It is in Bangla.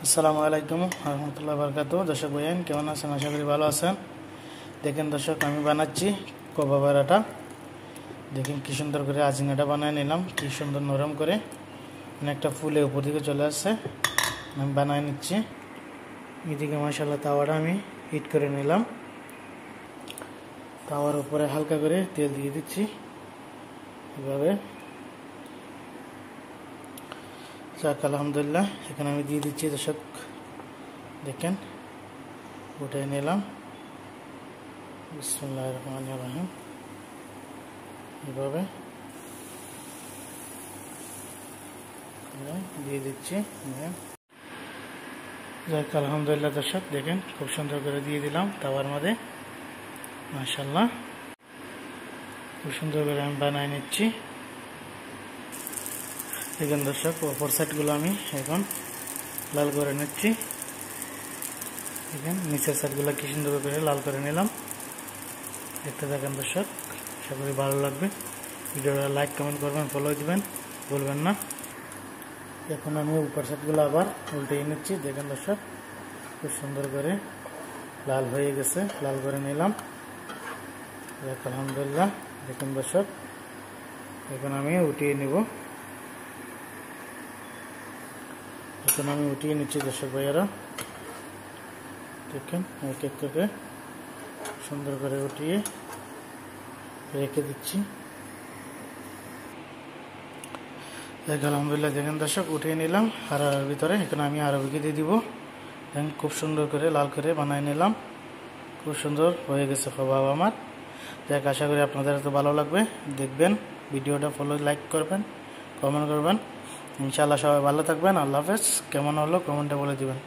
আসসালামু আলাইকুম রহমতুল্লাহ বরকাতুহ। দর্শক ভাইয়ান কেমন আছেন? আশা করি ভালো আছেন। দেখেন দর্শক, আমি বানাচ্ছি কবা পরাটা। দেখেন কি সুন্দর করে আজিনাটা বানিয়ে নিলাম, কি সুন্দর নরম করে অনেকটা ফুলে উপর দিকে চলে আসছে। আমি বানিয়ে নিচ্ছি। এদিকে মাশাআল্লাহ তাওয়াটা আমি হিট করে নিলাম। তাওয়ার উপরে হালকা করে তেল দিয়ে দিচ্ছি এভাবে। যাক আলহামদুলিল্লাহ, এখানে আমি দিয়ে দিচ্ছি দর্শক, দেখেন উঠে নিলাম। বিসমিল্লাহির রহমানির রহিম, এভাবে দিয়ে দিচ্ছি। যাক আলহামদুলিল্লাহ দর্শক, দেখেন খুব সুন্দর করে দিয়ে দিলাম তাওয়ার মধ্যে। মাশাআল্লাহ, খুব সুন্দর করে আমি বানিয়ে নিচ্ছি। দেখেন দর্শক, অপর সাইডগুলো আমি এখন লাল করে নিচ্ছি। দেখেন নিচের সাইডগুলো কি সুন্দর করে লাল করে নিলাম। দেখতে থাকেন দর্শক, আশা করি ভালো লাগবে। ভিডিওটা লাইক কমেন্ট করবেন, ফলো দিবেন বলবেন না। এখন আমি উপর সাইডগুলো আবার উল্টে নিচ্ছি। দেখেন দর্শক, খুব সুন্দর করে লাল হয়ে গেছে, লাল করে নিলাম। আলহামদুলিল্লাহ, দেখুন দর্শক, এখন আমি উঠিয়ে নিব। এখন আমি উঠিয়ে নিচ্ছি দর্শক ভাইয়ারা। দেখেন এক এক করে সুন্দর করে উঠিয়ে রেখে দিচ্ছি। আলহামদুলিল্লাহ, দেখেন দর্শক, উঠিয়ে নিলাম আর ভিতরে। এখন আমি আরবিকে দিয়ে দিব। দেখেন খুব সুন্দর করে লাল করে বানিয়ে নিলাম। খুব সুন্দর হয়ে গেছে কাবাব আমার। দেখ, আশা করি আপনাদের তো ভালো লাগবে। দেখবেন ভিডিওটা, ফলো লাইক করবেন, কমেন্ট করবেন। ইনশাআল্লাহ সবাই ভালো থাকবেন। আল্লাহ হাফেজ। কেমন হলো কমেন্টে বলে দিবেন।